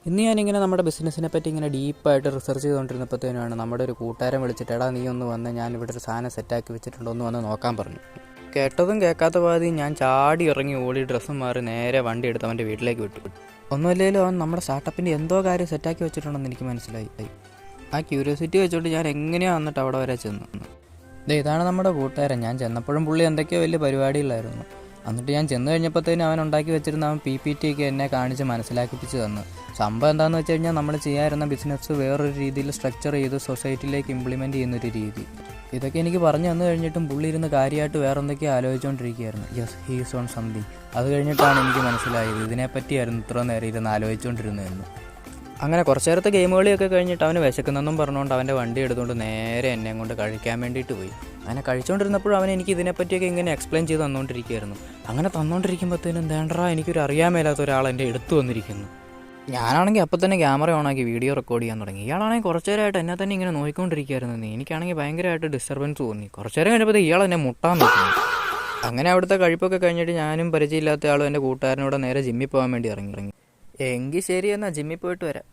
ഇന്ന് ഞാനിങ്ങനെ നമ്മുടെ ബിസിനസ്സിനെ പറ്റി ഇങ്ങനെ ഡീപ്പായിട്ട് റിസർച്ച് ചെയ്തുകൊണ്ടിരുന്നപ്പോഴത്തേനാണ് നമ്മുടെ ഒരു കൂട്ടുകാരൻ വിളിച്ചിട്ട്, എടാ നീ ഒന്ന് വന്ന്, ഞാനിവിടെ ഒരു സാധനം സെറ്റാക്കി വെച്ചിട്ടുണ്ടോ, ഒന്ന് വന്ന് നോക്കാൻ പറഞ്ഞു. കേട്ടതും കേൾക്കാത്ത പാതി ഞാൻ ചാടി ഇറങ്ങി ഓടി ഡ്രസ്സും മാറി നേരെ വണ്ടി എടുത്ത് അവൻ്റെ വീട്ടിലേക്ക് വിട്ടു. ഒന്നുമില്ലെങ്കിലും അവൻ നമ്മുടെ സ്റ്റാർട്ടപ്പിൻ്റെ എന്തോ കാര്യം സെറ്റാക്കി വെച്ചിട്ടുണ്ടെന്ന് എനിക്ക് മനസ്സിലായി. ആ ക്യൂരിയോസിറ്റി വെച്ചുകൊണ്ട് ഞാൻ എങ്ങനെയാണ് വന്നിട്ട് അവിടെ വരെ ചെന്നു. ഇതാണ് നമ്മുടെ കൂട്ടുകാരൻ. ഞാൻ ചെന്നപ്പോഴും പുള്ളി എന്തൊക്കെയോ വലിയ പരിപാടികളായിരുന്നു. എന്നിട്ട് ഞാൻ ചെന്ന് കഴിഞ്ഞപ്പോഴത്തേനും അവൻ ഉണ്ടാക്കി വെച്ചിരുന്ന അവൻ PPT ഒക്കെ എന്നെ കാണിച്ച് മനസ്സിലാക്കിപ്പിച്ച് തന്നു. സംഭവം എന്താണെന്ന് വെച്ച് കഴിഞ്ഞാൽ നമ്മൾ ചെയ്യാറുന്ന ബിസിനസ് വേറൊരു രീതിയിൽ സ്ട്രക്ചർ ചെയ്ത് സൊസൈറ്റിയിലേക്ക് ഇംപ്ലിമെൻറ്റ് ചെയ്യുന്നൊരു രീതി. ഇതൊക്കെ എനിക്ക് പറഞ്ഞു തന്നു കഴിഞ്ഞിട്ടും പുള്ളി ഇരുന്ന് കാര്യമായിട്ട് വേറെ എന്തൊക്കെയോ ആലോചിച്ചുകൊണ്ടിരിക്കുകയായിരുന്നു. Yes, he is on something. അത് കഴിഞ്ഞിട്ടാണ് എനിക്ക് മനസ്സിലായത് ഇതിനെപ്പറ്റിയായിരുന്നു ഇത്ര നേരം ഇരുന്ന് ആലോചിച്ചുകൊണ്ടിരുന്നതെന്ന്. അങ്ങനെ കുറച്ച് നേരത്തെ ഗെയിം കളിയൊക്കെ കഴിഞ്ഞിട്ട് അവന് വിശക്കുന്നെന്നും പറഞ്ഞുകൊണ്ട് അവൻ്റെ വണ്ടി എടുത്തുകൊണ്ട് നേരെ എന്നെ കൊണ്ട് കഴിക്കാൻ വേണ്ടിയിട്ട് പോയി. അങ്ങനെ കഴിച്ചുകൊണ്ടിരുന്നപ്പോഴും അവൻ എനിക്ക് ഇതിനെപ്പറ്റിയൊക്കെ ഇങ്ങനെ എക്സ്പ്ലെയിൻ ചെയ്ത് തന്നുകൊണ്ടിരിക്കുകയായിരുന്നു. അങ്ങനെ തന്നുകൊണ്ടിരിക്കുമ്പോഴത്തേനും വേണ്ടറാ എനിക്കൊരു അറിയാൻ മേലാത്ത ഒരാൾ എൻ്റെ എടുത്തു വന്നിരിക്കുന്നു. ഞാനാണെങ്കിൽ അപ്പം തന്നെ ക്യാമറ ഓണാക്കി വീഡിയോ റെക്കോർഡ് ചെയ്യാൻ തുടങ്ങി. ഇയാളാണെങ്കിൽ കുറച്ച് നേരമായിട്ട് എന്നെ തന്നെ ഇങ്ങനെ നോക്കിക്കൊണ്ടിരിക്കുകയായിരുന്നു. എനിക്കാണെങ്കിൽ ഭയങ്കരമായിട്ട് ഡിസ്റ്റർബൻസ് തോന്നി. കുറച്ച് നേരം കഴിഞ്ഞപ്പോൾ ഇയാൾ എന്നെ മുട്ടാൻ നോക്കുന്നു. അങ്ങനെ അവിടുത്തെ കഴിപ്പൊക്കെ കഴിഞ്ഞിട്ട് ഞാനും പരിചയമില്ലാത്ത ആളും എൻ്റെ കൂട്ടുകാരനോട് നേരെ ജിമ്മിൽ പോകാൻ വേണ്ടി ഇറങ്ങി. എങ്കിൽ ശരി, എന്നാൽ ജിമ്മിൽ പോയിട്ട് വരാം.